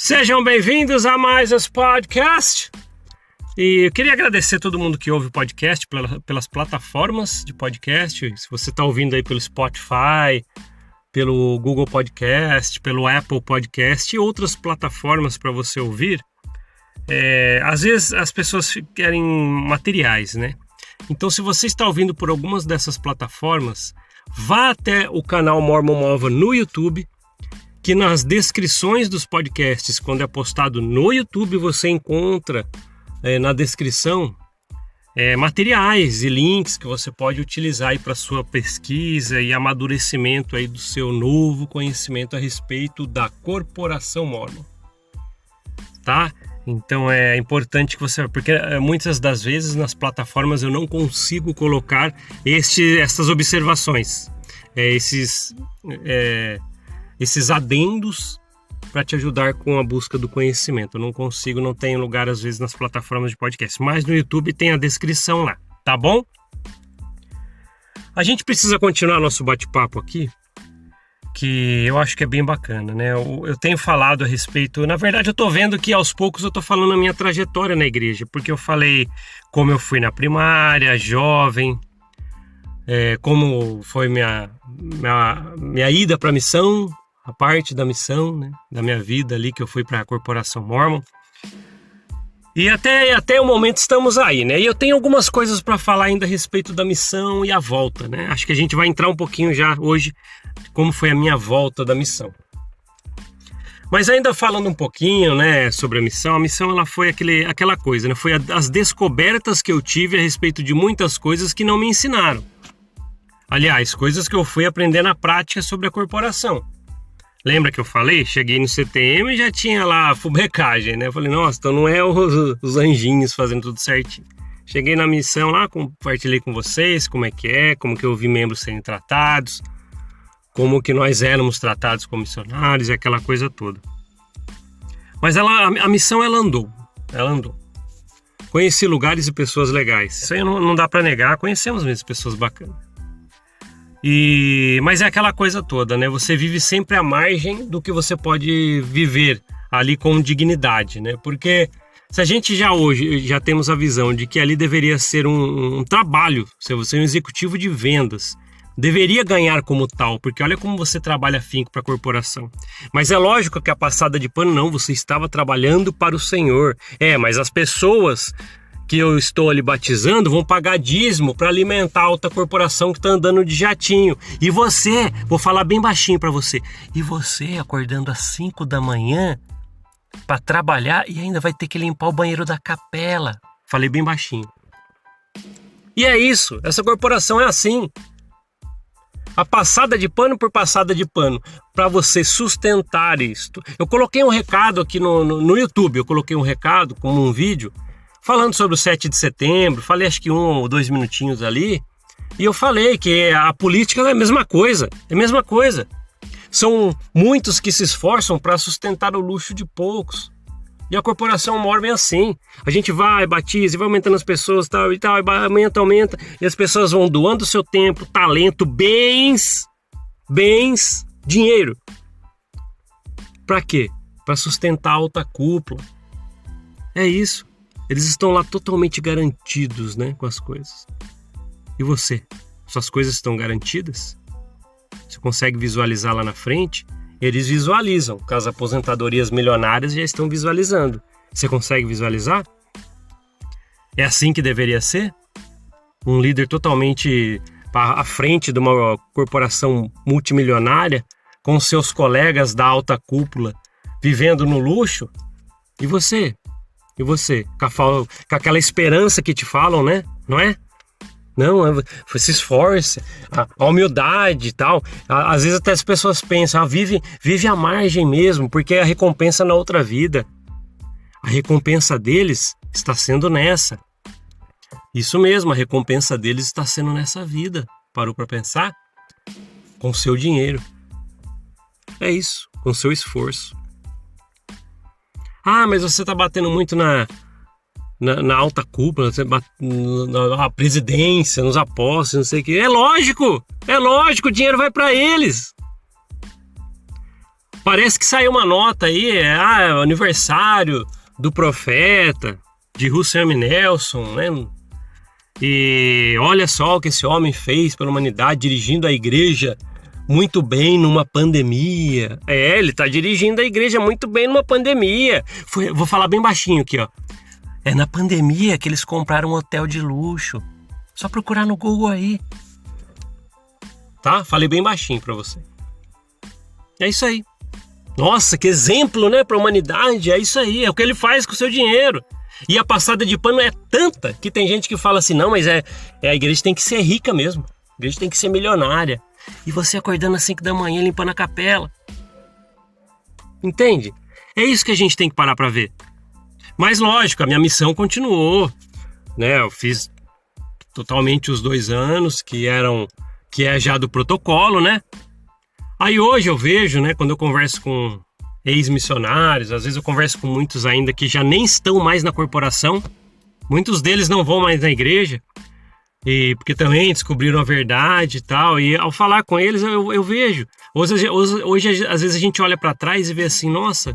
Sejam bem-vindos a mais esse podcast. E eu queria agradecer a todo mundo que ouve o podcast pelas plataformas de podcast. Se você está ouvindo aí pelo Spotify, pelo Google Podcast, pelo Apple Podcast e outras plataformas para você ouvir, às vezes as pessoas querem materiais, né? Então, se você está ouvindo por algumas dessas plataformas, vá até o canal Mormon Mova no YouTube, que nas descrições dos podcasts, quando é postado no YouTube, você encontra na descrição materiais e links que você pode utilizar aí para sua pesquisa e amadurecimento aí do seu novo conhecimento a respeito da Corporação Mormon, tá? Então é importante que você... Porque muitas das vezes nas plataformas eu não consigo colocar essas observações, esses adendos para te ajudar com a busca do conhecimento. Eu não consigo, não tem lugar às vezes nas plataformas de podcast, mas no YouTube tem a descrição lá, tá bom? A gente precisa continuar nosso bate-papo aqui, que eu acho que é bem bacana, né? Eu tenho falado a respeito... Na verdade, eu tô vendo que aos poucos eu tô falando a minha trajetória na igreja, porque eu falei como eu fui na primária, jovem, como foi minha ida para a missão, a parte da missão, né, da minha vida ali, que eu fui para a Corporação Mormon. E até o momento estamos aí, né? E eu tenho algumas coisas para falar ainda a respeito da missão e a volta, né? Acho que a gente vai entrar um pouquinho já hoje como foi a minha volta da missão. Mas ainda falando um pouquinho, né, sobre a missão ela foi aquela coisa, né? Foi as descobertas que eu tive a respeito de muitas coisas que não me ensinaram. Aliás, coisas que eu fui aprender na prática sobre a corporação. Lembra que eu falei? Cheguei no CTM e já tinha lá a fubecagem, né? Eu falei, nossa, então não é os anjinhos fazendo tudo certinho. Cheguei na missão lá, compartilhei com vocês como que eu vi membros serem tratados, como que nós éramos tratados como missionários e aquela coisa toda. Mas a missão ela andou. Conheci lugares e pessoas legais. Isso aí não dá pra negar, conhecemos mesmo pessoas bacanas. Mas é aquela coisa toda, né? Você vive sempre à margem do que você pode viver ali com dignidade, né? Porque se a gente já temos a visão de que ali deveria ser um trabalho, se você é um executivo de vendas, deveria ganhar como tal, porque olha como você trabalha afinco para a corporação. Mas é lógico que a passada de pano não, você estava trabalhando para o Senhor. Mas as pessoas que eu estou ali batizando vão pagar dízimo para alimentar a alta corporação que está andando de jatinho. E você, vou falar bem baixinho para você, e você acordando às 5 da manhã para trabalhar e ainda vai ter que limpar o banheiro da capela. Falei bem baixinho. E é isso, essa corporação é assim. A passada de pano por passada de pano, para você sustentar isto. Eu coloquei um recado aqui no YouTube, eu coloquei um recado como um vídeo, falando sobre o 7 de setembro, falei acho que 1 ou 2 minutinhos ali, e eu falei que a política é a mesma coisa, São muitos que se esforçam para sustentar o luxo de poucos. E a corporação Mormon é assim. A gente vai, batiza, e vai aumentando as pessoas, tal, e aumenta, e as pessoas vão doando o seu tempo, talento, bens, dinheiro. Para quê? Para sustentar a alta cúpula. É isso. Eles estão lá totalmente garantidos, né, com as coisas. E você? Suas coisas estão garantidas? Você consegue visualizar lá na frente? Eles visualizam, com as aposentadorias milionárias já estão visualizando. Você consegue visualizar? É assim que deveria ser? Um líder totalmente à frente de uma corporação multimilionária, com seus colegas da alta cúpula, vivendo no luxo? E você? E você? Com aquela esperança que te falam, né? Não é? Não, se esforce, a humildade e tal. Às vezes até as pessoas pensam, vive à margem mesmo, porque é a recompensa na outra vida. A recompensa deles está sendo nessa. Isso mesmo, a recompensa deles está sendo nessa vida. Parou para pensar? Com seu dinheiro. É isso, com seu esforço. Mas você está batendo muito na alta cúpula, na presidência, nos apóstolos, não sei o que. É lógico, o dinheiro vai para eles. Parece que saiu uma nota aí, aniversário do profeta, de Russell M. Nelson, né? E olha só o que esse homem fez pela humanidade, dirigindo a igreja muito bem numa pandemia. Ele tá dirigindo a igreja muito bem numa pandemia. Vou falar bem baixinho aqui, ó. É na pandemia que eles compraram um hotel de luxo. Só procurar no Google aí. Tá? Falei bem baixinho pra você. É isso aí. Nossa, que exemplo, né, pra humanidade. É isso aí, é o que ele faz com o seu dinheiro. E a passada de pano é tanta que tem gente que fala assim, não, mas a igreja tem que ser rica mesmo. A igreja tem que ser milionária. E você acordando às 5 da manhã limpando a capela. Entende? É isso que a gente tem que parar pra ver. Mas lógico, a minha missão continuou, né? Eu fiz totalmente os 2 anos que é já do protocolo, né? Aí hoje eu vejo, né, quando eu converso com ex-missionários, às vezes eu converso com muitos ainda que já nem estão mais na corporação, muitos deles não vão mais na igreja, e porque também descobriram a verdade e tal, e ao falar com eles eu vejo, hoje às vezes a gente olha para trás e vê assim, nossa,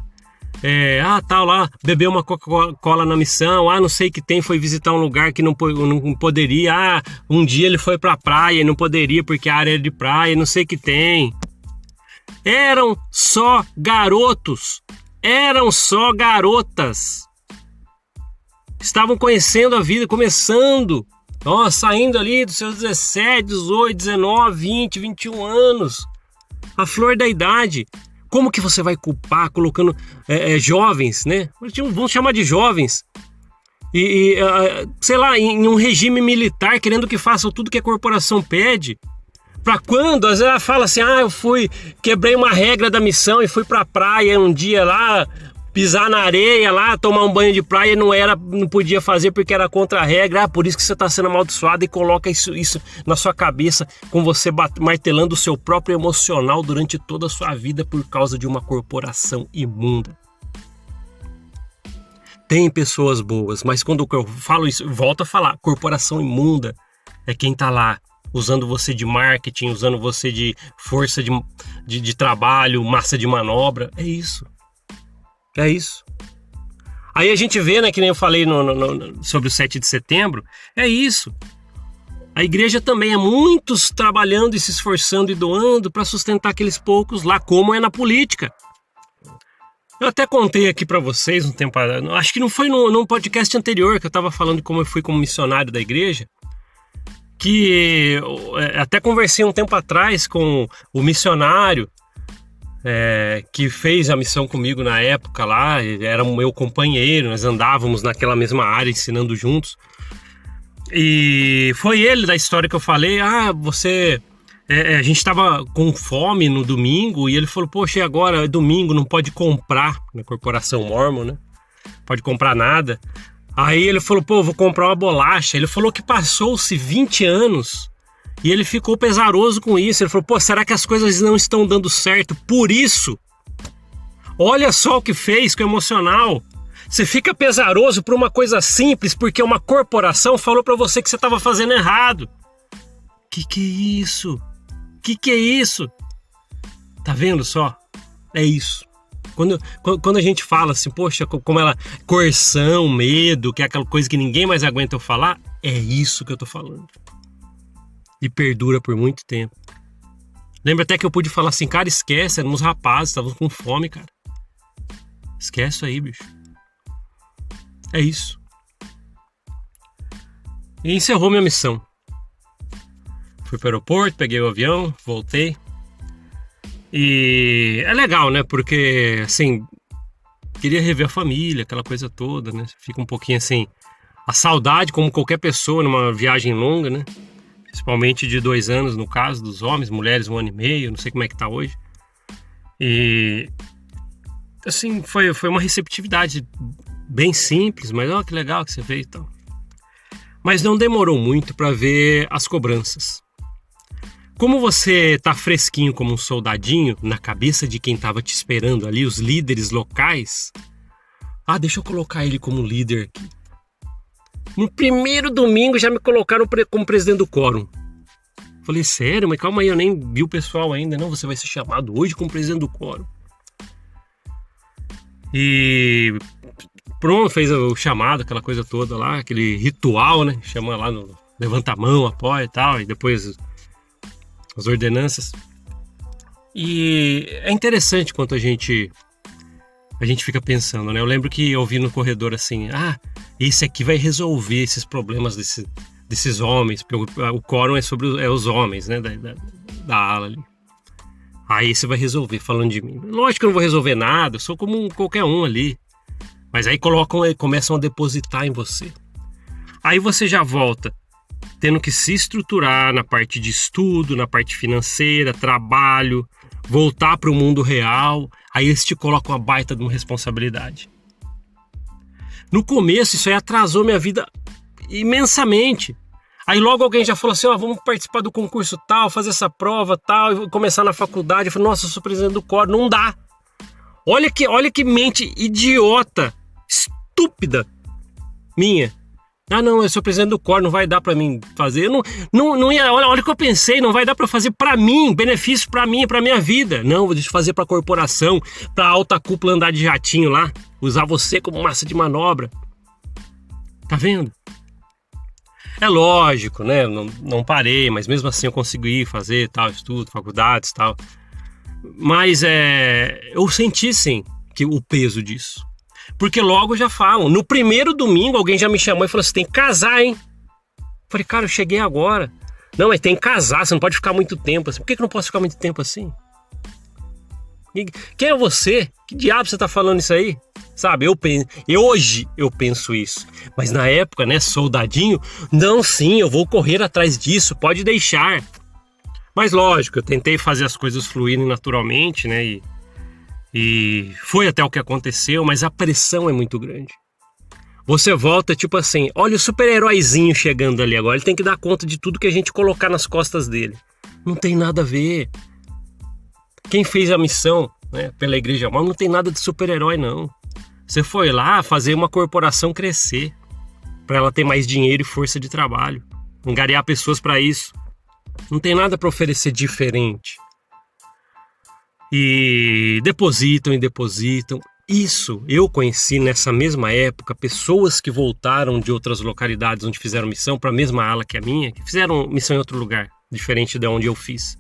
tal lá, bebeu uma Coca-Cola na missão, não sei que tem, foi visitar um lugar que não poderia, um dia ele foi pra praia e não poderia porque a área é de praia, não sei que tem. Eram só garotos, eram só garotas. Estavam conhecendo a vida, começando, saindo ali dos seus 17, 18, 19, 20, 21 anos. A flor da idade. Como que você vai culpar colocando jovens, né? Vamos chamar de jovens. Sei lá, em um regime militar, querendo que façam tudo que a corporação pede. Pra quando? Às vezes ela fala assim, quebrei uma regra da missão e fui pra praia um dia lá, pisar na areia lá, tomar um banho de praia, não podia fazer porque era contra a regra. Por isso que você tá sendo amaldiçoado, e coloca isso na sua cabeça, com você martelando o seu próprio emocional durante toda a sua vida por causa de uma corporação imunda. Tem pessoas boas, mas quando eu falo isso, eu volto a falar, corporação imunda é quem tá lá usando você de marketing, usando você de força de trabalho, massa de manobra. É isso. É isso. Aí a gente vê, né, que nem eu falei sobre o 7 de setembro, é isso. A igreja também é muitos trabalhando e se esforçando e doando para sustentar aqueles poucos lá, como é na política. Eu até contei aqui para vocês um tempo, acho que não foi num podcast anterior que eu estava falando de como eu fui como missionário da igreja, que até conversei um tempo atrás com o missionário que fez a missão comigo na época lá, era o meu companheiro, nós andávamos naquela mesma área ensinando juntos, e foi ele da história que eu falei, a gente estava com fome no domingo, e ele falou, poxa, e agora é domingo, não pode comprar, na corporação Mormon, né? Pode comprar nada. Aí ele falou, vou comprar uma bolacha. Ele falou que passou-se 20 anos e ele ficou pesaroso com isso. Ele falou, será que as coisas não estão dando certo? Por isso, olha só o que fez com o emocional. Você fica pesaroso por uma coisa simples porque uma corporação falou pra você que você estava fazendo errado. Que é isso? Que é isso? Tá vendo só? É isso. Quando a gente fala assim, poxa, como ela, coerção, medo, que é aquela coisa que ninguém mais aguenta eu falar, é isso que eu tô falando. E perdura por muito tempo. Lembra até que eu pude falar assim, cara, esquece, éramos rapazes, estávamos com fome, cara. Esquece isso aí, bicho. É isso. E encerrou minha missão. Fui para o aeroporto, peguei o avião, voltei. E é legal, né? Porque, assim, queria rever a família, aquela coisa toda, né? Fica um pouquinho assim, a saudade, como qualquer pessoa numa viagem longa, né? Principalmente de 2 anos, no caso dos homens, mulheres 1 ano e meio, não sei como é que tá hoje. E, assim, foi uma receptividade bem simples, mas olha que legal que você veio e tal. Mas não demorou muito para ver as cobranças. Como você tá fresquinho como um soldadinho na cabeça de quem tava te esperando ali, os líderes locais. Deixa eu colocar ele como líder aqui. No primeiro domingo já me colocaram como presidente do quórum. Falei, sério? Mas calma aí, eu nem vi o pessoal ainda. Não, você vai ser chamado hoje como presidente do quórum. E pronto, fez o chamado, aquela coisa toda lá, aquele ritual, né? Chama lá no levanta a mão, apoia e tal, e depois as ordenanças. E é interessante quanto a gente fica pensando, né? Eu lembro que eu vi no corredor assim, esse aqui vai resolver esses problemas desses homens, porque o quórum é sobre os homens, né? Da ala ali. Aí você vai resolver falando de mim. Lógico que eu não vou resolver nada, eu sou como qualquer um ali. Mas aí começam a depositar em você. Aí você já volta tendo que se estruturar na parte de estudo, na parte financeira, trabalho, voltar para o mundo real. Aí eles te colocam uma baita de uma responsabilidade. No começo isso aí atrasou minha vida imensamente. Aí logo alguém já falou assim, vamos participar do concurso tal, fazer essa prova tal, e começar na faculdade. Eu falei, nossa, eu sou presidente do quórum, não dá. Olha que mente idiota, estúpida minha. Não, eu sou presidente do quórum, não vai dar pra mim fazer. Não ia, olha o que eu pensei, não vai dar pra fazer pra mim, benefício pra mim, pra minha vida. Não, vou fazer pra corporação, pra alta cúpula andar de jatinho lá, usar você como massa de manobra. Tá vendo? É lógico, né? Não parei, mas mesmo assim eu consegui fazer tal, estudo, faculdades tal. Mas eu senti sim o peso disso. Porque logo já falam. No primeiro domingo alguém já me chamou e falou assim, tem que casar, hein? Eu falei, cara, eu cheguei agora. Não, mas tem que casar, você não pode ficar muito tempo assim. Por que eu não posso ficar muito tempo assim? Quem é você? Que diabo você tá falando isso aí? Sabe, hoje eu penso isso. Mas na época, né, soldadinho, não, sim, eu vou correr atrás disso, pode deixar. Mas lógico, eu tentei fazer as coisas fluírem naturalmente, né, e foi até o que aconteceu, mas a pressão é muito grande. Você volta tipo assim, olha o super-heróizinho chegando ali agora, ele tem que dar conta de tudo que a gente colocar nas costas dele. Não tem nada a ver. Quem fez a missão, né, pela Igreja Mor não tem nada de super-herói, não. Você foi lá fazer uma corporação crescer, para ela ter mais dinheiro e força de trabalho, angariar pessoas para isso. Não tem nada para oferecer diferente. E depositam. Isso eu conheci nessa mesma época pessoas que voltaram de outras localidades onde fizeram missão para a mesma ala que a minha, que fizeram missão em outro lugar, diferente de onde eu fiz.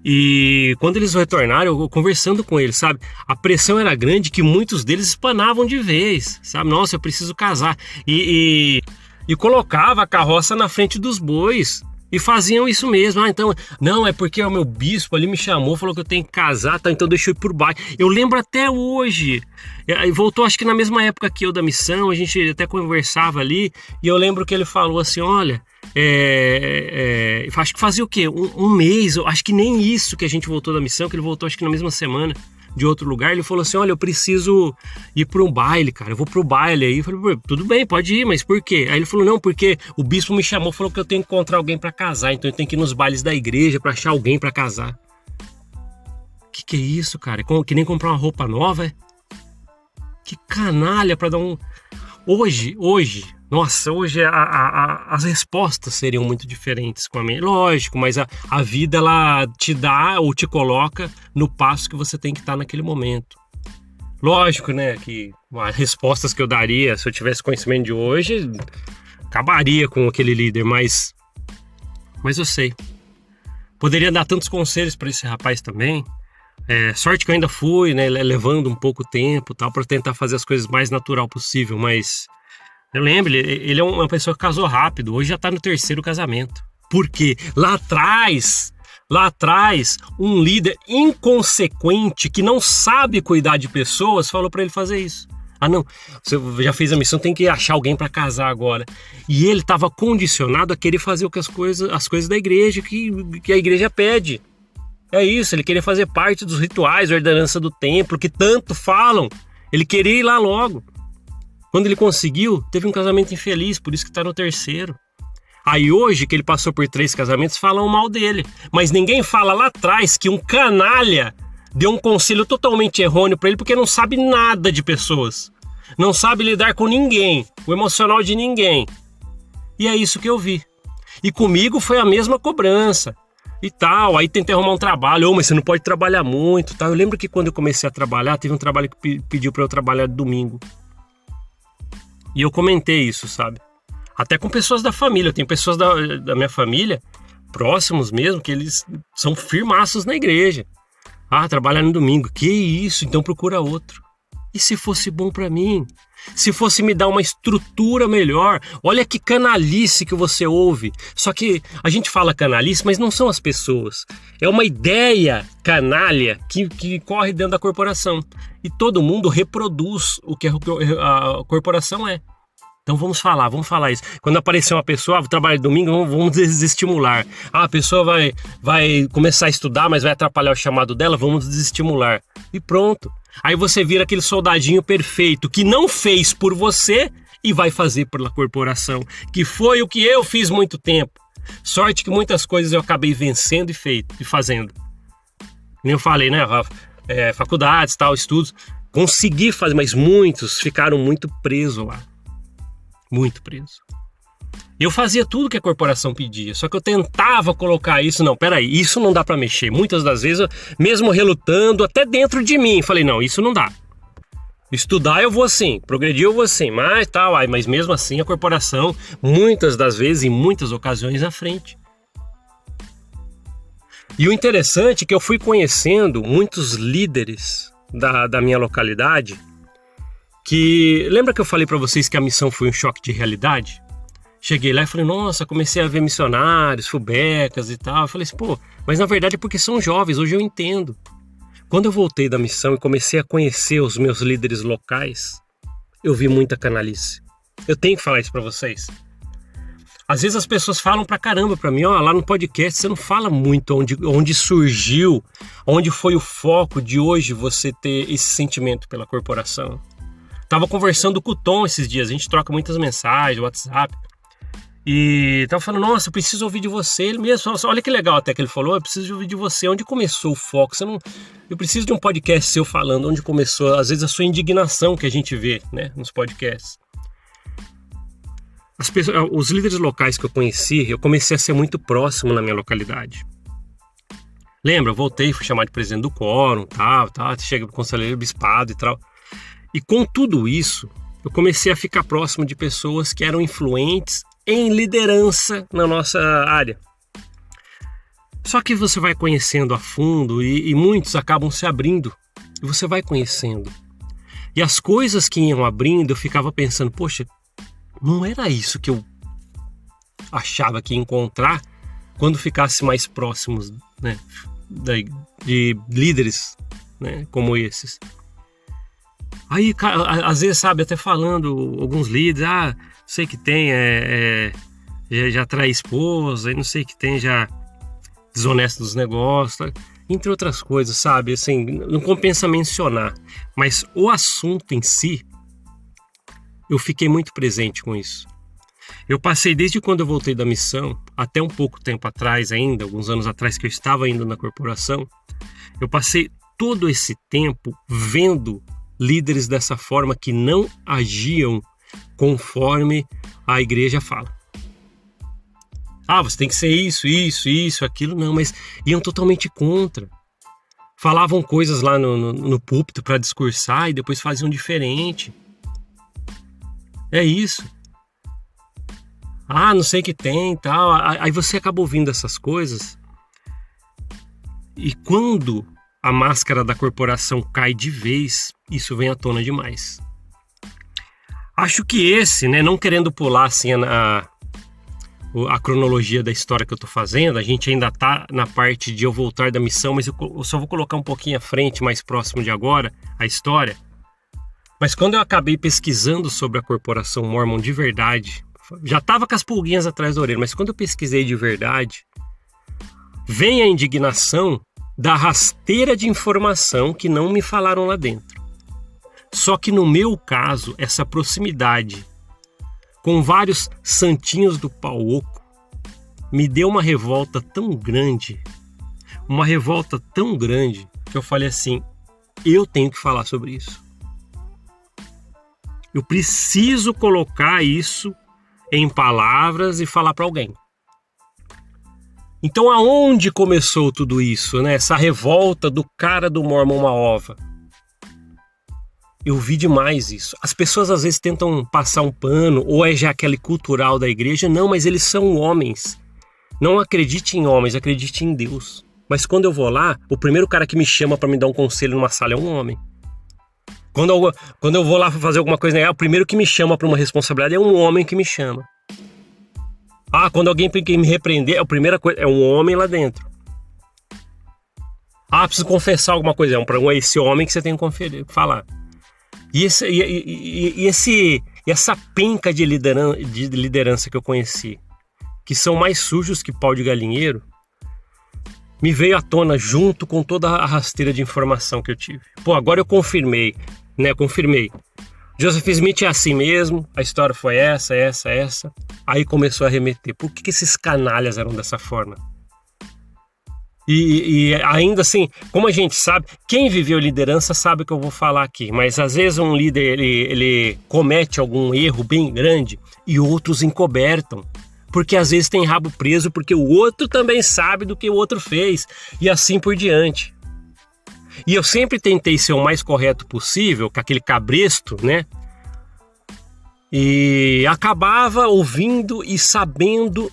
E quando eles retornaram, eu conversando com eles, sabe? A pressão era grande que muitos deles espanavam de vez, sabe? Nossa, eu preciso casar. E colocava a carroça na frente dos bois. E faziam isso mesmo. Então, não, é porque o meu bispo ali me chamou, falou que eu tenho que casar, tá? Então deixa eu ir por baixo. Eu lembro até hoje. Voltou, acho que na mesma época que eu da missão, a gente até conversava ali. E eu lembro que ele falou assim, olha, acho que fazia o quê? Um mês, acho que nem isso que a gente voltou da missão, que ele voltou acho que na mesma semana de outro lugar. Ele falou assim, olha, eu preciso ir para um baile, cara, eu vou pro baile aí. Eu falei, tudo bem, pode ir, mas por quê? Aí ele falou, não, porque o bispo me chamou, falou que eu tenho que encontrar alguém para casar, então eu tenho que ir nos bailes da igreja para achar alguém para casar. Que é isso, cara? Que nem comprar uma roupa nova, é? Que canalha para dar um... Hoje, as respostas seriam muito diferentes com a minha. Lógico, mas a vida, ela te dá ou te coloca no passo que você tem que estar naquele momento. Lógico, né, que as respostas que eu daria, se eu tivesse conhecimento de hoje, acabaria com aquele líder, mas eu sei. Poderia dar tantos conselhos para esse rapaz também. Sorte que eu ainda fui, né, levando um pouco tempo, tal, para tentar fazer as coisas mais natural possível, mas eu lembro, ele é uma pessoa que casou rápido, hoje já está no 3º casamento. Por quê? Lá atrás, um líder inconsequente que não sabe cuidar de pessoas falou para ele fazer isso. Ah, não, você já fez a missão, tem que achar alguém para casar agora. E ele estava condicionado a querer fazer as coisas da igreja que a igreja pede. É isso, ele queria fazer parte dos rituais, a ordenança do templo, que tanto falam. Ele queria ir lá logo. Quando ele conseguiu, teve um casamento infeliz, por isso que está no 3º. Aí hoje, que ele passou por 3 casamentos, falam mal dele. Mas ninguém fala lá atrás que um canalha deu um conselho totalmente errôneo para ele, porque não sabe nada de pessoas. Não sabe lidar com ninguém, o emocional de ninguém. E é isso que eu vi. E comigo foi a mesma cobrança. e tal. Aí tentei arrumar um trabalho, mas você não pode trabalhar muito, tal. Eu lembro que quando eu comecei a trabalhar, teve um trabalho que pediu para eu trabalhar domingo. E eu comentei isso, sabe? Até com pessoas da família. Eu tenho pessoas da minha família, próximos mesmo, que eles são firmaços na igreja. Trabalhar no domingo. Que isso? Então procura outro. E se fosse bom para mim? Se fosse me dar uma estrutura melhor? Olha que canalice que você ouve. Só que a gente fala canalice, mas não são as pessoas. É uma ideia canalha que corre dentro da corporação. E todo mundo reproduz o que a corporação é. Então vamos falar isso. Quando aparecer uma pessoa, trabalha domingo, vamos desestimular. A pessoa vai começar a estudar, mas vai atrapalhar o chamado dela, vamos desestimular. E pronto. Aí você vira aquele soldadinho perfeito que não fez por você e vai fazer pela corporação, que foi o que eu fiz muito tempo. Sorte que muitas coisas eu acabei vencendo e fazendo. Como eu falei, né? Faculdades, tal, estudos. Consegui fazer, mas muitos ficaram muito presos lá. Muito preso. Eu fazia tudo que a corporação pedia, só que eu tentava colocar isso, não, peraí, isso não dá pra mexer. Muitas das vezes, mesmo relutando, até dentro de mim, falei, não, isso não dá. Estudar eu vou assim, progredir eu vou assim, mas mesmo assim a corporação, muitas das vezes, em muitas ocasiões, na frente. E o interessante é que eu fui conhecendo muitos líderes da minha localidade, que lembra que eu falei para vocês que a missão foi um choque de realidade? Cheguei lá e falei, nossa, comecei a ver missionários, fubecas e tal. Eu falei assim, mas na verdade é porque são jovens, hoje eu entendo. Quando eu voltei da missão e comecei a conhecer os meus líderes locais, eu vi muita canalice. Eu tenho que falar isso para vocês. Às vezes as pessoas falam pra caramba pra mim, lá no podcast você não fala muito onde surgiu, onde foi o foco de hoje você ter esse sentimento pela corporação. Tava conversando com o Tom esses dias, a gente troca muitas mensagens, WhatsApp. E tava falando, nossa, eu preciso ouvir de você. Ele mesmo, olha que legal até que ele falou, eu preciso ouvir de você. Onde começou o foco? Eu preciso de um podcast seu falando onde começou, às vezes, a sua indignação que a gente vê, né, nos podcasts. Os líderes locais que eu conheci, eu comecei a ser muito próximo na minha localidade. Lembra, eu voltei, fui chamado de presidente do quórum, tal, chega pro conselheiro bispado e tal. E com tudo isso, eu comecei a ficar próximo de pessoas que eram influentes em liderança na nossa área. Só que você vai conhecendo a fundo e muitos acabam se abrindo. E você vai conhecendo. E as coisas que iam abrindo, eu ficava pensando, poxa, não era isso que eu achava que ia encontrar quando ficasse mais próximos, né, de líderes, né, como esses. Aí, às vezes, sabe, até falando, alguns líderes, sei que tem, já trai esposa, aí não sei que tem, já desonesto dos negócios, tá? Entre outras coisas, sabe, assim, não compensa mencionar, mas o assunto em si, eu fiquei muito presente com isso. Eu passei desde quando eu voltei da missão, até um pouco tempo atrás ainda, alguns anos atrás que eu estava ainda na corporação, eu passei todo esse tempo vendo líderes dessa forma que não agiam conforme a igreja fala. Você tem que ser isso, aquilo. Não, mas iam totalmente contra. Falavam coisas lá no púlpito para discursar e depois faziam diferente. É isso. Não sei o que tem, tal. Aí você acaba ouvindo essas coisas. E quando a máscara da corporação cai de vez, isso vem à tona demais. Acho que esse, né, não querendo pular assim a cronologia da história que eu tô fazendo, a gente ainda tá na parte de eu voltar da missão, mas eu só vou colocar um pouquinho à frente, mais próximo de agora, a história. Mas quando eu acabei pesquisando sobre a corporação Mormon de verdade, já tava com as pulguinhas atrás da orelha, mas quando eu pesquisei de verdade, vem a indignação da rasteira de informação que não me falaram lá dentro. Só que no meu caso, essa proximidade com vários santinhos do pau oco me deu uma revolta tão grande, que eu falei assim, eu tenho que falar sobre isso. Eu preciso colocar isso em palavras e falar para alguém. Então aonde começou tudo isso, né? Essa revolta do cara do Mormon Mahova. Eu vi demais isso. As pessoas às vezes tentam passar um pano, ou é já aquele cultural da igreja. Não, mas eles são homens. Não acredite em homens, acredite em Deus. Mas quando eu vou lá, o primeiro cara que me chama para me dar um conselho numa sala é um homem. Quando eu vou lá fazer alguma coisa, o primeiro que me chama para uma responsabilidade é um homem que me chama. Quando alguém quer me repreender, a primeira coisa é um homem lá dentro. Preciso confessar alguma coisa, é esse homem que você tem que falar. E essa penca de liderança que eu conheci, que são mais sujos que pau de galinheiro, me veio à tona junto com toda a rasteira de informação que eu tive. Agora eu confirmei. Joseph Smith é assim mesmo, a história foi essa. Aí começou a remeter. Por que esses canalhas eram dessa forma? E ainda assim, como a gente sabe, quem viveu liderança sabe o que eu vou falar aqui, mas às vezes um líder ele comete algum erro bem grande e outros encobertam, porque às vezes tem rabo preso porque o outro também sabe do que o outro fez e assim por diante. E eu sempre tentei ser o mais correto possível, com aquele cabresto, né? E acabava ouvindo e sabendo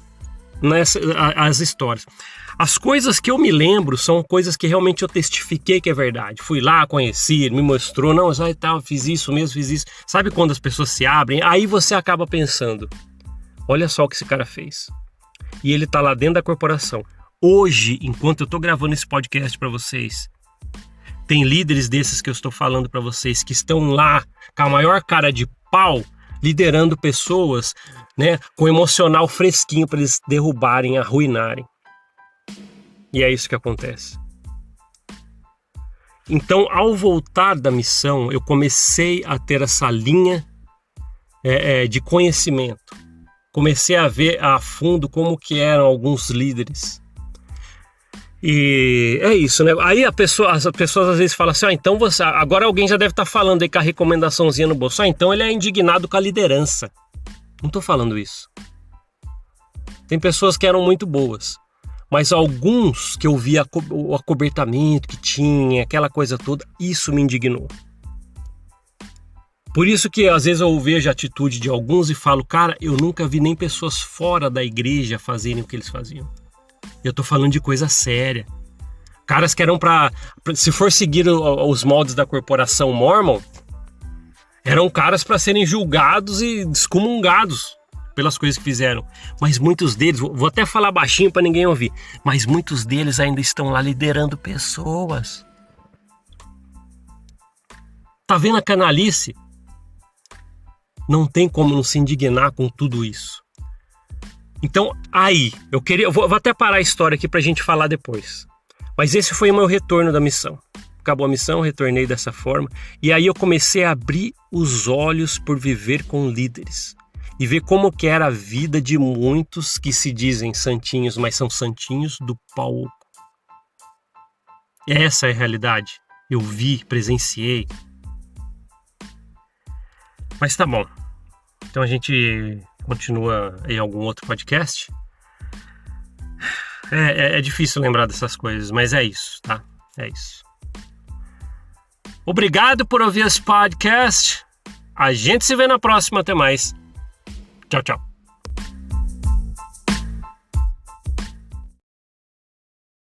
as histórias. As coisas que eu me lembro são coisas que realmente eu testifiquei que é verdade. Fui lá, conheci, me mostrou, não, fiz isso mesmo, fiz isso. Sabe quando as pessoas se abrem? Aí você acaba pensando, olha só o que esse cara fez. E ele tá lá dentro da corporação. Hoje, enquanto eu tô gravando esse podcast para vocês, tem líderes desses que eu estou falando para vocês que estão lá com a maior cara de pau, liderando pessoas, né, com emocional fresquinho para eles derrubarem, arruinarem. E é isso que acontece. Então, ao voltar da missão, eu comecei a ter essa linha de conhecimento. Comecei a ver a fundo como que eram alguns líderes. E é isso, né? Aí as pessoas às vezes falam assim, então você, agora alguém já deve estar falando aí com a recomendaçãozinha no bolso. Então ele é indignado com a liderança. Não estou falando isso. Tem pessoas que eram muito boas, mas alguns que eu via o acobertamento que tinha, aquela coisa toda, isso me indignou. Por isso que às vezes eu vejo a atitude de alguns e falo, cara, eu nunca vi nem pessoas fora da igreja fazerem o que eles faziam. Eu tô falando de coisa séria. Caras que eram se for seguir os moldes da corporação Mormon, eram caras para serem julgados e excomungados pelas coisas que fizeram. Mas muitos deles, vou até falar baixinho para ninguém ouvir, mas muitos deles ainda estão lá liderando pessoas. Tá vendo a canalice? Não tem como não se indignar com tudo isso. Então, aí, eu vou até parar a história aqui pra gente falar depois. Mas esse foi o meu retorno da missão. Acabou a missão, retornei dessa forma. E aí eu comecei a abrir os olhos por viver com líderes. E ver como que era a vida de muitos que se dizem santinhos, mas são santinhos do pau oco. Essa é a realidade. Eu vi, presenciei. Mas tá bom. Então a gente continua em algum outro podcast. É difícil lembrar dessas coisas, mas é isso, tá? É isso. Obrigado por ouvir esse podcast. A gente se vê na próxima. Até mais. Tchau, tchau.